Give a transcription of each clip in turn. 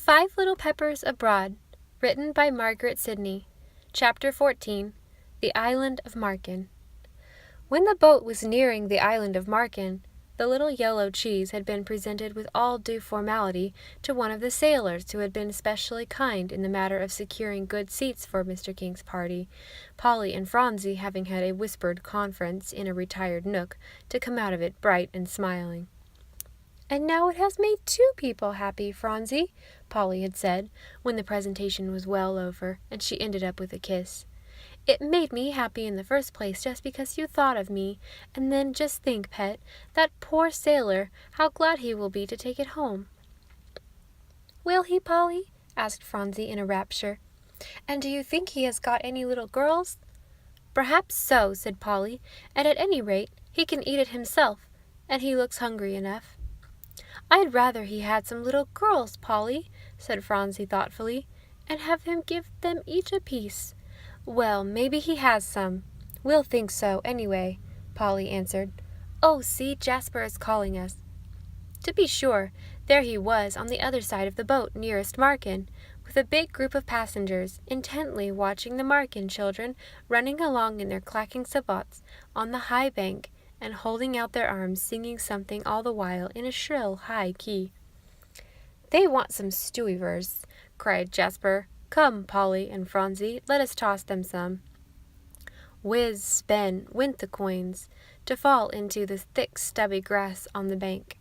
5 Little Peppers Abroad, written by Margaret Sidney. Chapter 14. The Island of Marken. When the boat was nearing the island of Marken, the little yellow cheese had been presented with all due formality to one of the sailors who had been especially kind in the matter of securing good seats for Mr. King's party, Polly and Phronsie having had a whispered conference in a retired nook to come out of it bright and smiling. "And now it has made 2 people happy, Phronsie," Polly had said, when the presentation was well over, and she ended up with a kiss. "It made me happy in the first place just because you thought of me, and then just think, Pet, that poor sailor, how glad he will be to take it home." "Will he, Polly?" asked Phronsie in a rapture. "And do you think he has got any little girls?" "Perhaps so," said Polly, "and at any rate he can eat it himself, and he looks hungry enough." "I'd rather he had some little girls, Polly," said Phronsie thoughtfully, "and have him give them each a piece." "Well, maybe he has some. We'll think so, anyway," Polly answered. "Oh, see, Jasper is calling us." To be sure, there he was on the other side of the boat nearest Marken, with a big group of passengers, intently watching the Marken children running along in their clacking sabots on the high bank, and holding out their arms, singing something all the while in a shrill, high key. "They want some stewivers," cried Jasper. "Come, Polly and Phronsie, let us toss them some." Whiz, spin, went the coins, to fall into the thick, stubby grass on the bank.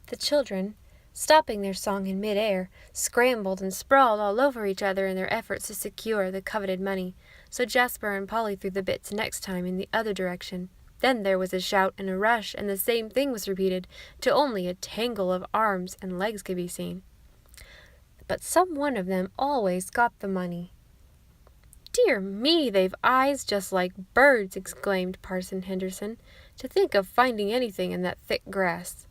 The children, stopping their song in mid-air, scrambled and sprawled all over each other in their efforts to secure the coveted money, so Jasper and Polly threw the bits next time in the other direction. Then there was a shout and a rush, and the same thing was repeated, till only a tangle of arms and legs could be seen. But some one of them always got the money. "Dear me, they've eyes just like birds," exclaimed Parson Henderson. "To think of finding anything in that thick grass."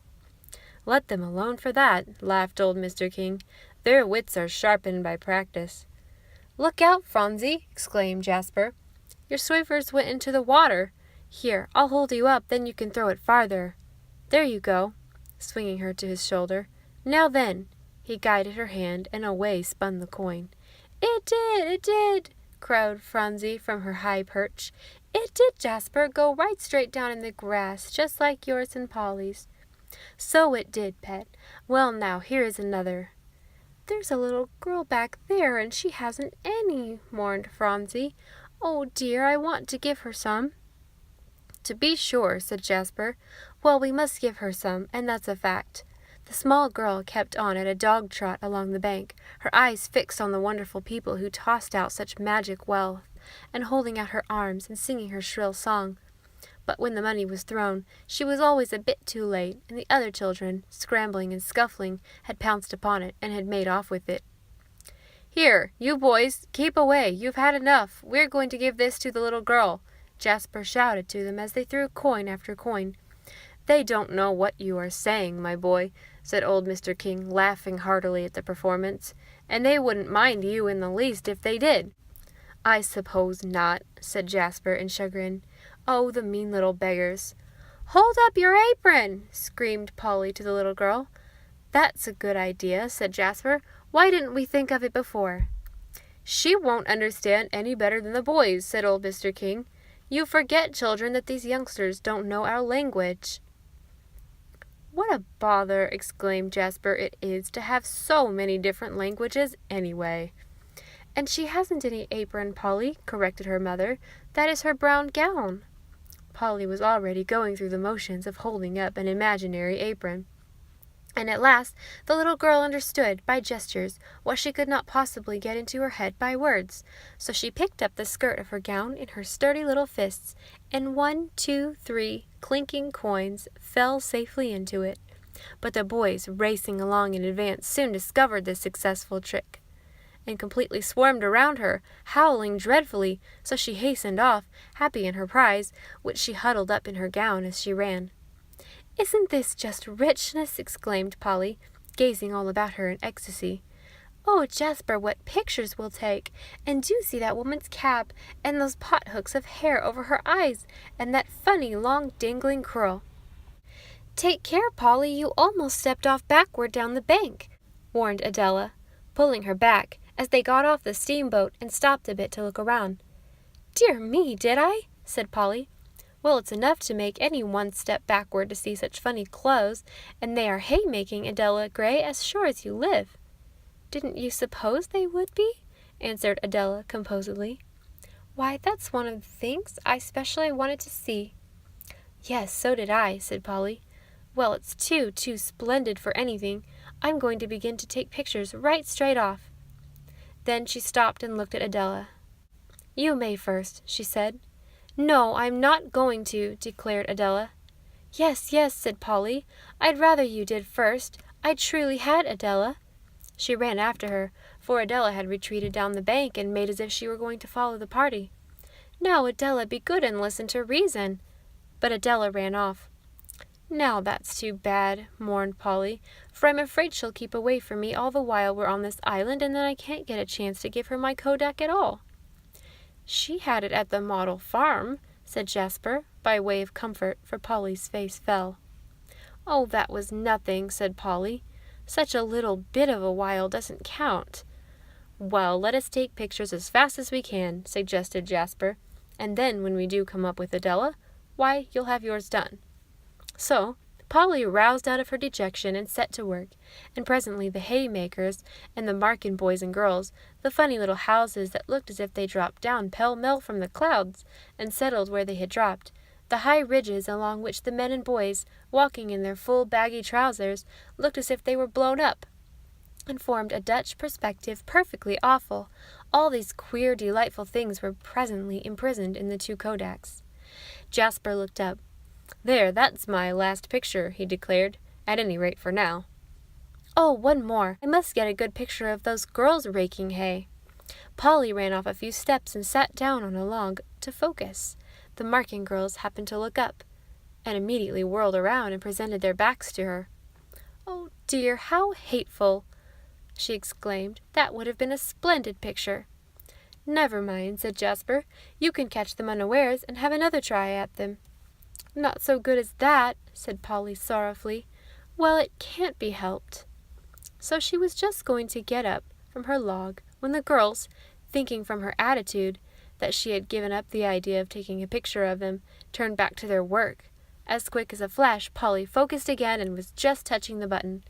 "Let them alone for that," laughed old Mr. King. "Their wits are sharpened by practice." "Look out, Phronsie!" exclaimed Jasper. "Your swivers went into the water. Here, I'll hold you up, then you can throw it farther. There you go," swinging her to his shoulder. "Now then," he guided her hand, and away spun the coin. "It did, it did!" crowed Phronsie from her high perch. "It did, Jasper, go right straight down in the grass, just like yours and Polly's." "So it did, Pet. Well, now, here is another." "There's a little girl back there, and she hasn't any," mourned Phronsie. "Oh, dear, I want to give her some." "To be sure," said Jasper. "Well, we must give her some, and that's a fact." The small girl kept on at a dog trot along the bank, her eyes fixed on the wonderful people who tossed out such magic wealth, and holding out her arms and singing her shrill song. But when the money was thrown, she was always a bit too late, and the other children, scrambling and scuffling, had pounced upon it and had made off with it. "Here, you boys, keep away, you've had enough. We're going to give this to the little girl," Jasper shouted to them as they threw coin after coin. "They don't know what you are saying, my boy," said old Mr. King, laughing heartily at the performance, "and they wouldn't mind you in the least if they did." "I suppose not," said Jasper in chagrin. "Oh, the mean little beggars." "Hold up your apron!" screamed Polly to the little girl. "That's a good idea," said Jasper. "Why didn't we think of it before?" "She won't understand any better than the boys," said old Mr. King. "You forget, children, that these youngsters don't know our language." "What a bother," exclaimed Jasper, "it is to have so many different languages anyway." "And she hasn't any apron, Polly," corrected her mother. "That is her brown gown." Polly was already going through the motions of holding up an imaginary apron. And at last the little girl understood, by gestures, what she could not possibly get into her head by words. So she picked up the skirt of her gown in her sturdy little fists, and 1, 2, 3 clinking coins fell safely into it. But the boys, racing along in advance, soon discovered this successful trick, and completely swarmed around her, howling dreadfully, so she hastened off, happy in her prize, which she huddled up in her gown as she ran. "Isn't this just richness?" exclaimed Polly, gazing all about her in ecstasy. "Oh, Jasper, what pictures we'll take! And do see that woman's cap, and those pothooks of hair over her eyes, and that funny, long, dangling curl." "Take care, Polly, you almost stepped off backward down the bank," warned Adela. pulling her back as they got off the steamboat and stopped a bit to look around. "Dear me, did I?" said Polly. "Well, it's enough to make any one step backward to see such funny clothes, and they are haymaking, Adela Gray, as sure as you live." "Didn't you suppose they would be?" answered Adela composedly. "Why, that's one of the things I specially wanted to see." "Yes, so did I," said Polly. "Well, it's too splendid for anything. I'm going to begin to take pictures right straight off." Then she stopped and looked at Adela. "You may first," she said. "No, I'm not going to," declared Adela. Yes, said Polly. "I'd rather you did first. I truly had, Adela." She ran after her, for Adela had retreated down the bank and made as if she were going to follow the party. "Now, Adela, be good and listen to reason." But Adela ran off. "Now that's too bad," mourned Polly, "for I'm afraid she'll keep away from me all the while we're on this island, and then I can't get a chance to give her my kodak at all." "She had it at the model farm," said Jasper, by way of comfort, for Polly's face fell. "Oh, that was nothing," said Polly. "Such a little bit of a while doesn't count." "Well, let us take pictures as fast as we can," suggested Jasper, "and then when we do come up with Adela, why, you'll have yours done." So Polly roused out of her dejection and set to work, and presently the haymakers and the Markin boys and girls, the funny little houses that looked as if they dropped down pell-mell from the clouds and settled where they had dropped, the high ridges along which the men and boys, walking in their full baggy trousers, looked as if they were blown up, and formed a Dutch perspective perfectly awful. All these queer, delightful things were presently imprisoned in the two kodaks. Jasper looked up. "There, that's my last picture," he declared, "at any rate for now." "Oh, one more. I must get a good picture of those girls raking hay." Polly ran off a few steps and sat down on a log to focus. The Markin girls happened to look up, and immediately whirled around and presented their backs to her. "Oh dear, how hateful!" she exclaimed. "That would have been a splendid picture." "Never mind," said Jasper. "You can catch them unawares and have another try at them." "Not so good as that," said Polly sorrowfully. "Well, it can't be helped." So she was just going to get up from her log when the girls, thinking from her attitude that she had given up the idea of taking a picture of them, turned back to their work. As quick as a flash, Polly focused again and was just touching the button,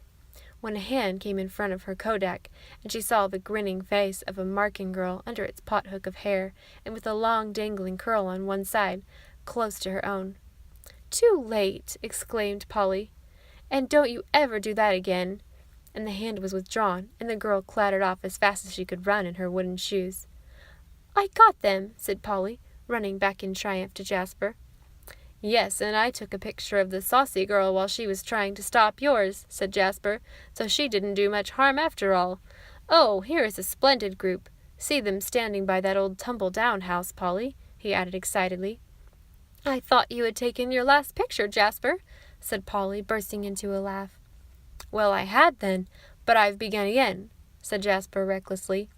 when a hand came in front of her kodak, and she saw the grinning face of a Markin girl under its pothook of hair, and with a long dangling curl on one side, close to her own. "Too late!" exclaimed Polly. "And don't you ever do that again." And the hand was withdrawn, and the girl clattered off as fast as she could run in her wooden shoes. "I got them," said Polly, running back in triumph to Jasper. "Yes, and I took a picture of the saucy girl while she was trying to stop yours," said Jasper, "so she didn't do much harm after all. Oh, here is a splendid group. See them standing by that old tumble-down house, Polly," he added excitedly. "I thought you had taken your last picture, Jasper," said Polly, bursting into a laugh. "Well, I had then, but I've begun again," said Jasper recklessly.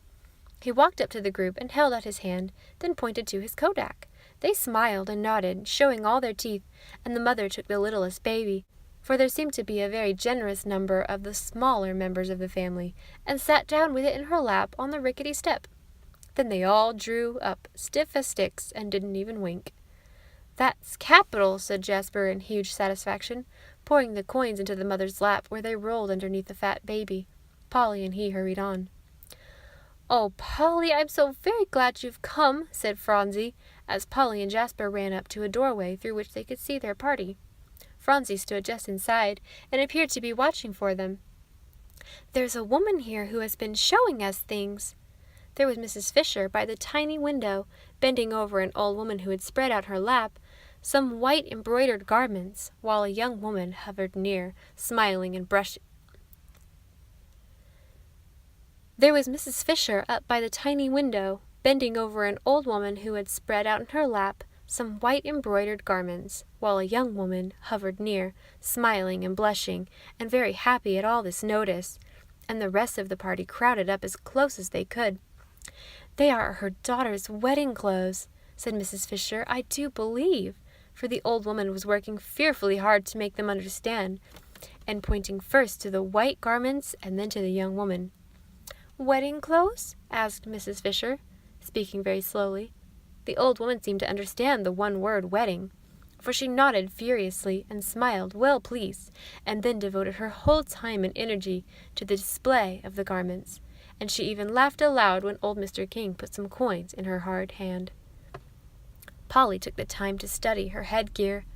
He walked up to the group and held out his hand, then pointed to his kodak. They smiled and nodded, showing all their teeth, and the mother took the littlest baby, for there seemed to be a very generous number of the smaller members of the family, and sat down with it in her lap on the rickety step. Then they all drew up, stiff as sticks, and didn't even wink. "That's capital," said Jasper in huge satisfaction, pouring the coins into the mother's lap, where they rolled underneath the fat baby. Polly and he hurried on. "Oh, Polly, I'm so very glad you've come," said Phronsie, as Polly and Jasper ran up to a doorway through which they could see their party. Phronsie stood just inside, and appeared to be watching for them. "There's a woman here who has been showing us things." There was Mrs. Fisher by the tiny window, bending over an old woman who had spread out her lap some white embroidered garments, while a young woman hovered near, smiling and brushing. There was Mrs. Fisher up by the tiny window, bending over an old woman who had spread out in her lap some white embroidered garments, while a young woman hovered near, smiling and blushing, and very happy at all this notice, and the rest of the party crowded up as close as they could. "They are her daughter's wedding clothes," said Mrs. Fisher, "I do believe," for the old woman was working fearfully hard to make them understand, and pointing first to the white garments and then to the young woman. Wedding clothes? Asked Mrs. Fisher, speaking very slowly. The old woman seemed to understand the one word wedding, for she nodded furiously and smiled, well pleased, and then devoted her whole time and energy to the display of the garments, and she even laughed aloud when old Mr. King put some coins in her hard hand. Polly took the time to study her headgear.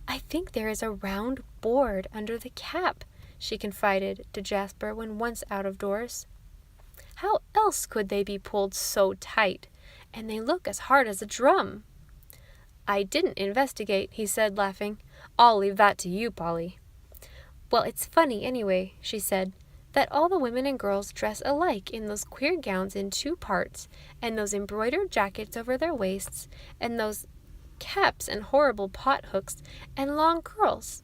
I think there is a round board under the cap, she confided to Jasper when once out of doors. How else could they be pulled so tight? And they look as hard as a drum. I didn't investigate, he said, laughing. I'll leave that to you, Polly. Well, it's funny anyway, she said, that all the women and girls dress alike in those queer gowns in 2 parts, and those embroidered jackets over their waists, and those caps and horrible pot hooks and long curls.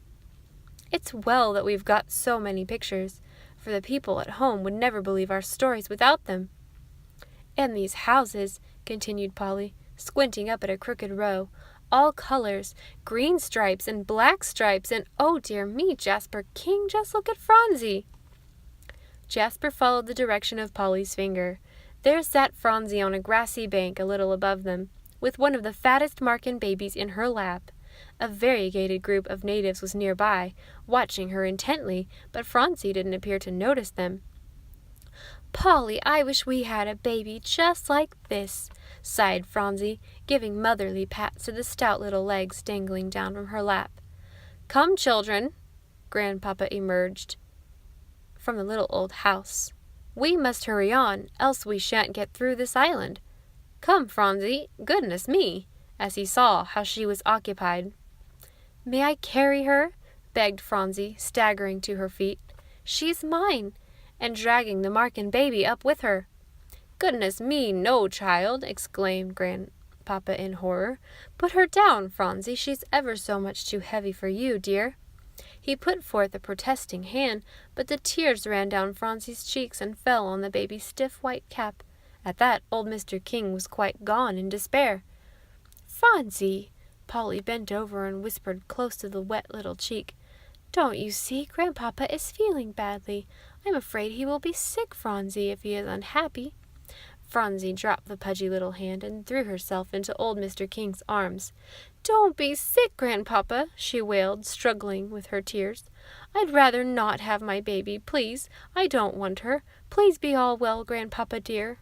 It's well that we've got so many pictures, for the people at home would never believe our stories without them. And these houses, continued Polly, squinting up at a crooked row, all colors, green stripes and black stripes, and oh dear me, Jasper King, just look at Phronsie. Jasper followed the direction of Polly's finger. There sat Phronsie on a grassy bank a little above them, with one of the fattest Marken babies in her lap. A variegated group of natives was nearby, watching her intently, but Phronsie didn't appear to notice them. Polly, I wish we had a baby just like this, sighed Phronsie, giving motherly pats to the stout little legs dangling down from her lap. Come, children, Grandpapa emerged from the little old house. We must hurry on, else we shan't get through this island. Come, Phronsie, goodness me, as he saw how she was occupied. May I carry her? Begged Phronsie, staggering to her feet. She's mine, and dragging the Marken baby up with her. Goodness me, no, child, exclaimed Grandpapa in horror. Put her down, Phronsie, she's ever so much too heavy for you, dear. He put forth a protesting hand, but the tears ran down Phronsie's cheeks and fell on the baby's stiff white cap. At that, old Mr. King was quite gone in despair. Phronsie, Polly bent over and whispered close to the wet little cheek. Don't you see, Grandpapa is feeling badly. I'm afraid he will be sick, Phronsie, if he is unhappy. Phronsie dropped the pudgy little hand and threw herself into old Mr. King's arms. Don't be sick, Grandpapa, she wailed, struggling with her tears. I'd rather not have my baby, please. I don't want her. Please be all well, Grandpapa dear.